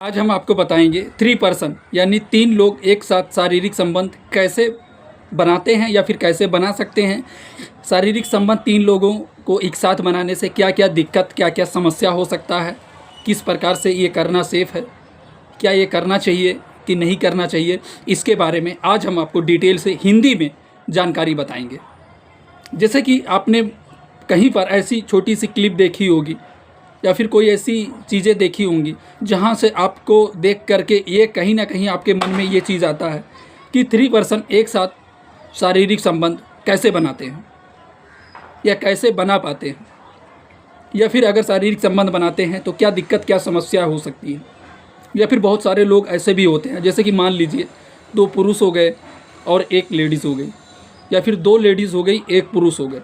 आज हम आपको बताएंगे 3 पर्सन यानी 3 लोग एक साथ शारीरिक संबंध कैसे बनाते हैं या फिर कैसे बना सकते हैं। शारीरिक संबंध 3 लोगों को एक साथ बनाने से क्या क्या दिक्कत, क्या क्या समस्या हो सकता है, किस प्रकार से ये करना सेफ़ है, क्या ये करना चाहिए कि नहीं करना चाहिए, इसके बारे में आज हम आपको डिटेल से हिंदी में जानकारी बताएंगे। जैसे कि आपने कहीं पर ऐसी छोटी सी क्लिप देखी होगी या फिर कोई ऐसी चीज़ें देखी होंगी जहाँ से आपको देख करके ये कहीं ना कहीं आपके मन में ये चीज़ आता है कि 3 पर्सन एक साथ शारीरिक संबंध कैसे बनाते हैं या कैसे बना पाते हैं, या फिर अगर शारीरिक संबंध बनाते हैं तो क्या दिक्कत, क्या समस्या हो सकती है। या फिर बहुत सारे लोग ऐसे भी होते हैं, जैसे कि मान लीजिए 2 पुरुष हो गए और 1 लेडीज़ हो गई, या फिर 2 लेडीज़ हो गई 1 पुरुष हो गए।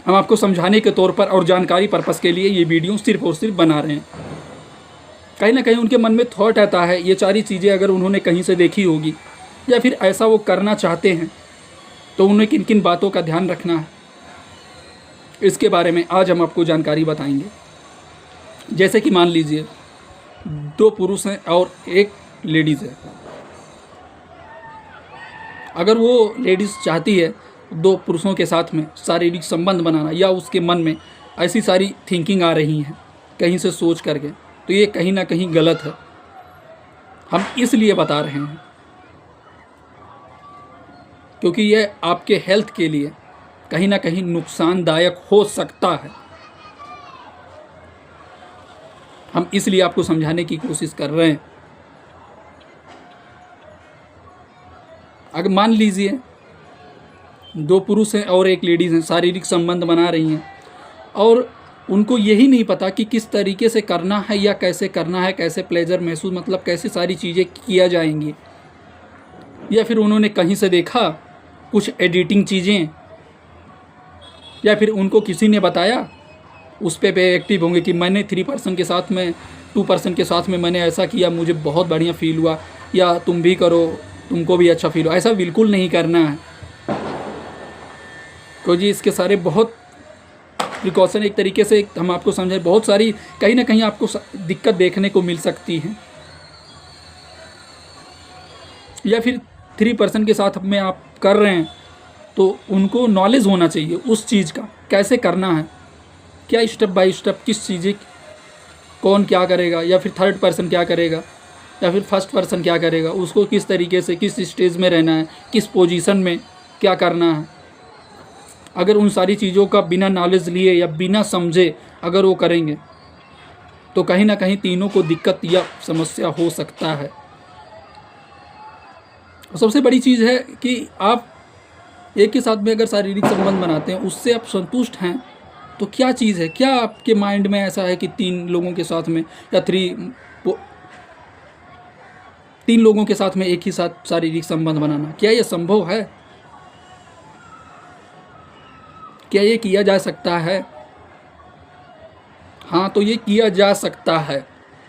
हम आपको समझाने के तौर पर और जानकारी पर्पस के लिए ये वीडियो सिर्फ और सिर्फ बना रहे हैं। कहीं ना कहीं उनके मन में थॉट आता है, ये सारी चीज़ें अगर उन्होंने कहीं से देखी होगी या फिर ऐसा वो करना चाहते हैं तो उन्हें किन किन बातों का ध्यान रखना है, इसके बारे में आज हम आपको जानकारी बताएंगे। जैसे कि मान लीजिए 2 पुरुष हैं और 1 लेडीज़ है। अगर वो लेडीज़ चाहती है 2 पुरुषों के साथ में शारीरिक संबंध बनाना, या उसके मन में ऐसी सारी थिंकिंग आ रही हैं कहीं से सोच करके, तो ये कहीं ना कहीं गलत है। हम इसलिए बता रहे हैं क्योंकि यह आपके हेल्थ के लिए कहीं ना कहीं नुकसानदायक हो सकता है। हम इसलिए आपको समझाने की कोशिश कर रहे हैं। अगर मान लीजिए 2 पुरुष हैं और 1 लेडीज़ हैं, शारीरिक संबंध बना रही हैं और उनको यही नहीं पता कि किस तरीके से करना है या कैसे करना है, कैसे प्लेजर महसूस, मतलब कैसे सारी चीज़ें किया जाएंगी। या फिर उन्होंने कहीं से देखा कुछ एडिटिंग चीज़ें, या फिर उनको किसी ने बताया, उस पे एक्टिव होंगे कि मैंने 3 पर्सन के साथ में 2 पर्सन के साथ में मैंने ऐसा किया, मुझे बहुत बढ़िया फील हुआ, या तुम भी करो, तुमको भी अच्छा फील हो। ऐसा बिल्कुल नहीं करना है, क्योंकि इसके सारे बहुत प्रिकॉशन एक तरीके से हम आपको समझाएं, बहुत सारी कहीं ना कहीं आपको दिक्कत देखने को मिल सकती है। या फिर 3 पर्सन के साथ में आप कर रहे हैं तो उनको नॉलेज होना चाहिए उस चीज़ का, कैसे करना है, क्या स्टेप बाय स्टेप किस चीज़ें कौन क्या करेगा, या फिर 3rd पर्सन क्या करेगा, या फिर 1st पर्सन क्या करेगा, उसको किस तरीके से किस स्टेज में रहना है, किस पोजीशन में क्या करना है। अगर उन सारी चीज़ों का बिना नॉलेज लिए या बिना समझे अगर वो करेंगे तो कहीं ना कहीं तीनों को दिक्कत या समस्या हो सकता है। सबसे बड़ी चीज़ है कि आप एक के साथ में अगर शारीरिक संबंध बनाते हैं, उससे आप संतुष्ट हैं तो क्या चीज़ है, क्या आपके माइंड में ऐसा है कि 3 लोगों के साथ में या 3 लोगों के साथ में एक ही साथ शारीरिक संबंध बनाना, क्या ये संभव है? क्या ये किया जा सकता है? हाँ, तो ये किया जा सकता है,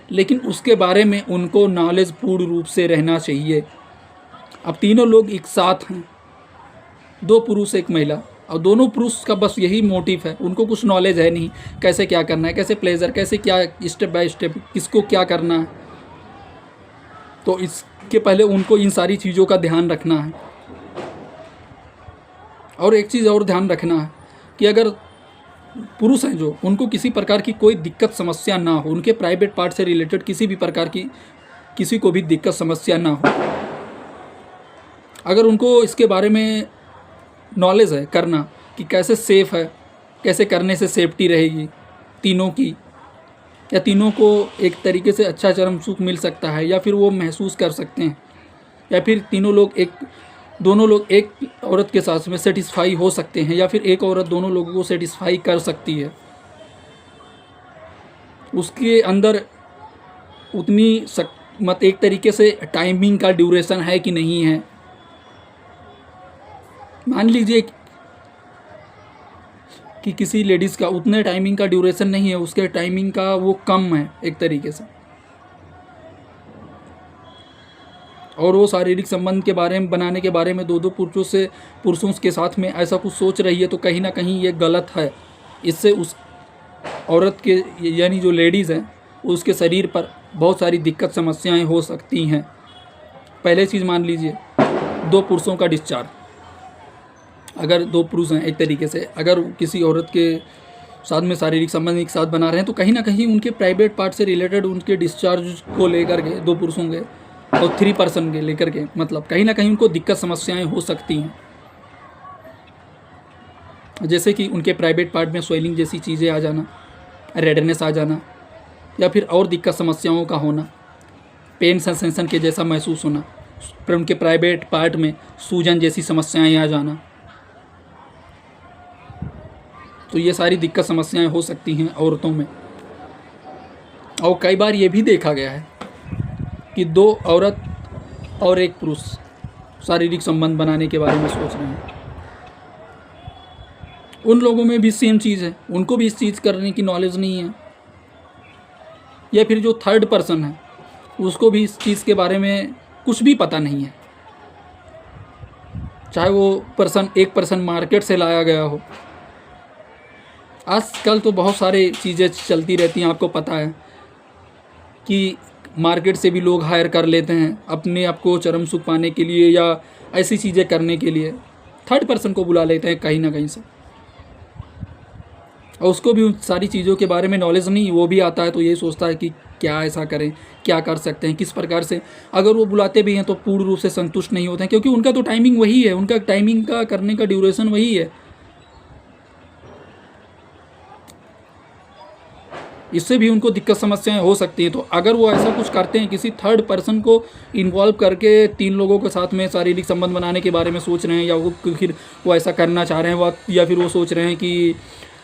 लेकिन उसके बारे में उनको नॉलेज पूर्ण रूप से रहना चाहिए। अब तीनों लोग एक साथ हैं, 2 पुरुष 1 महिला, और दोनों पुरुष का बस यही मोटिव है, उनको कुछ नॉलेज है नहीं कैसे क्या करना है, कैसे प्लेजर, कैसे क्या स्टेप बाय स्टेप किसको क्या करना है। तो इसके पहले उनको इन सारी चीज़ों का ध्यान रखना है। और एक चीज़ और ध्यान रखना है कि अगर पुरुष हैं जो, उनको किसी प्रकार की कोई दिक्कत समस्या ना हो, उनके प्राइवेट पार्ट से रिलेटेड किसी भी प्रकार की किसी को भी दिक्कत समस्या ना हो। अगर उनको इसके बारे में नॉलेज है करना कि कैसे सेफ़ है, कैसे करने से सेफ्टी रहेगी तीनों की, या तीनों को एक तरीके से अच्छा चरम सुख मिल सकता है, या फिर वो महसूस कर सकते हैं, या फिर दोनों लोग एक औरत के साथ में सेटिस्फाई हो सकते हैं, या फिर एक औरत दोनों लोगों को सेटिस्फाई कर सकती है। उसके अंदर उतनी मत एक तरीके से टाइमिंग का ड्यूरेशन है कि नहीं है। मान लीजिए कि किसी लेडीज़ का उतने टाइमिंग का ड्यूरेशन नहीं है, उसके टाइमिंग का वो कम है एक तरीके से, और वो शारीरिक संबंध के बारे में बनाने के बारे में 2 पुरुषों के साथ में ऐसा कुछ सोच रही है, तो कहीं ना कहीं ये गलत है। इससे उस औरत के यानी जो लेडीज़ हैं उसके शरीर पर बहुत सारी दिक्कत समस्याएं हो सकती हैं। पहले चीज़ मान लीजिए 2 पुरुषों का डिस्चार्ज, अगर 2 पुरुष हैं एक तरीके से, अगर किसी औरत के साथ में शारीरिक संबंध एक साथ बना रहे हैं तो कहीं ना कहीं उनके प्राइवेट पार्ट से रिलेटेड उनके डिस्चार्ज को लेकर के 2 पुरुषों के और 3 पर्सन के लेकर के मतलब कहीं ना कहीं उनको दिक्कत समस्याएं हो सकती हैं। जैसे कि उनके प्राइवेट पार्ट में स्वेलिंग जैसी चीज़ें आ जाना, रेडनेस आ जाना, या फिर और दिक्कत समस्याओं का होना, पेन सेंसेशन के जैसा महसूस होना, फिर उनके प्राइवेट पार्ट में सूजन जैसी समस्याएं आ जाना। तो ये सारी दिक्कत समस्याएं हो सकती हैं औरतों में। और कई बार ये भी देखा गया है कि 2 औरत और 1 पुरुष शारीरिक संबंध बनाने के बारे में सोच रहे हैं, उन लोगों में भी सेम चीज़ है, उनको भी इस चीज़ करने की नॉलेज नहीं है, या फिर जो 3rd पर्सन है उसको भी इस चीज़ के बारे में कुछ भी पता नहीं है। चाहे वो एक पर्सन मार्केट से लाया गया हो। आजकल तो बहुत सारी चीज़ें चलती रहती हैं, आपको पता है कि मार्केट से भी लोग हायर कर लेते हैं अपने आप को चरम सुख पाने के लिए या ऐसी चीज़ें करने के लिए 3rd पर्सन को बुला लेते हैं कहीं ना कहीं से, और उसको भी उन सारी चीज़ों के बारे में नॉलेज नहीं। वो भी आता है तो ये सोचता है कि क्या ऐसा करें, क्या कर सकते हैं, किस प्रकार से। अगर वो बुलाते भी हैं तो पूर्ण रूप से संतुष्ट नहीं होते हैं, क्योंकि उनका तो टाइमिंग वही है, उनका टाइमिंग का करने का ड्यूरेशन वही है। इससे भी उनको दिक्कत समस्याएं हो सकती हैं। तो अगर वो ऐसा कुछ करते हैं, किसी 3rd पर्सन को इन्वॉल्व करके 3 लोगों के साथ में शारीरिक संबंध बनाने के बारे में सोच रहे हैं, या फिर वो ऐसा करना चाह रहे हैं, या फिर वो सोच रहे हैं कि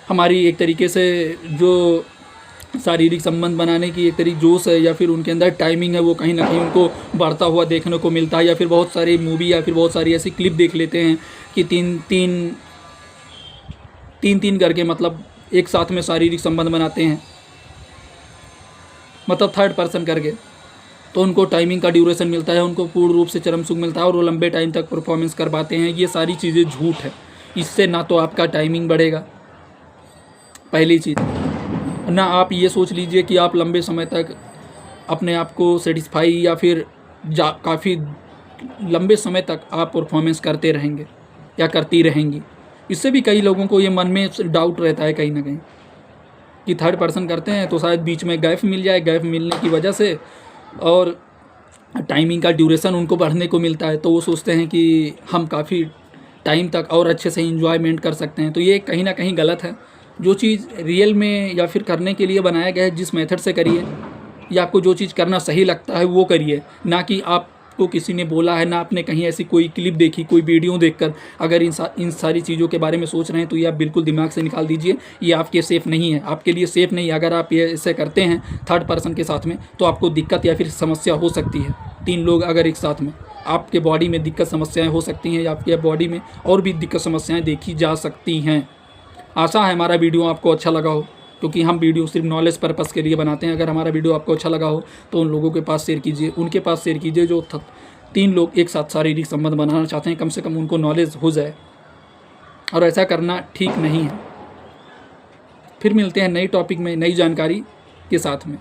हमारी एक तरीके से जो शारीरिक संबंध बनाने की एक तरीके जोश है या फिर उनके अंदर टाइमिंग है, वो कहीं ना कहीं उनको बढ़ता हुआ देखने को मिलता है। या फिर बहुत सारी मूवी या फिर बहुत सारी ऐसी क्लिप देख लेते हैं कि तीन करके मतलब एक साथ में शारीरिक संबंध बनाते हैं, मतलब 3rd पर्सन करके, तो उनको टाइमिंग का ड्यूरेशन मिलता है, उनको पूर्ण रूप से चरम सुख मिलता है और वो लंबे टाइम तक परफॉर्मेंस कर पाते हैं। ये सारी चीज़ें झूठ है। इससे ना तो आपका टाइमिंग बढ़ेगा, पहली चीज़, ना आप ये सोच लीजिए कि आप लंबे समय तक अपने आप को सेटिस्फाई या फिर काफ़ी लंबे समय तक आप परफॉर्मेंस करते रहेंगे या करती रहेंगी। इससे भी कई लोगों को ये मन में डाउट रहता है कहीं ना कहीं कि 3rd पर्सन करते हैं तो शायद बीच में गैप मिल जाए, गैप मिलने की वजह से और टाइमिंग का ड्यूरेशन उनको बढ़ने को मिलता है, तो वो सोचते हैं कि हम काफ़ी टाइम तक और अच्छे से इंजॉयमेंट कर सकते हैं। तो ये कहीं ना कहीं गलत है। जो चीज़ रियल में या फिर करने के लिए बनाया गया है, जिस मेथड से करिए या आपको जो चीज़ करना सही लगता है वो करिए, ना कि आपको किसी ने बोला है, ना आपने कहीं ऐसी कोई क्लिप देखी, कोई वीडियो देखकर अगर इन सारी चीज़ों के बारे में सोच रहे हैं तो ये आप बिल्कुल दिमाग से निकाल दीजिए। ये आपके सेफ़ नहीं है, आपके लिए सेफ़ नहीं है। अगर आप ये ऐसे करते हैं 3rd पर्सन के साथ में तो आपको दिक्कत या फिर समस्या हो सकती है। 3 लोग अगर एक साथ में, आपके बॉडी में दिक्कत समस्याएँ हो सकती हैं या आपके बॉडी में और भी दिक्कत समस्याएँ देखी जा सकती हैं। आशा है हमारा वीडियो आपको अच्छा लगा हो, क्योंकि हम वीडियो सिर्फ नॉलेज पर्पस के लिए बनाते हैं। अगर हमारा वीडियो आपको अच्छा लगा हो तो उन लोगों के पास शेयर कीजिए, उनके पास शेयर कीजिए जो 3 लोग एक साथ शारीरिक संबंध बनाना चाहते हैं, कम से कम उनको नॉलेज हो जाए। और ऐसा करना ठीक नहीं है। फिर मिलते हैं नई टॉपिक में नई जानकारी के साथ में।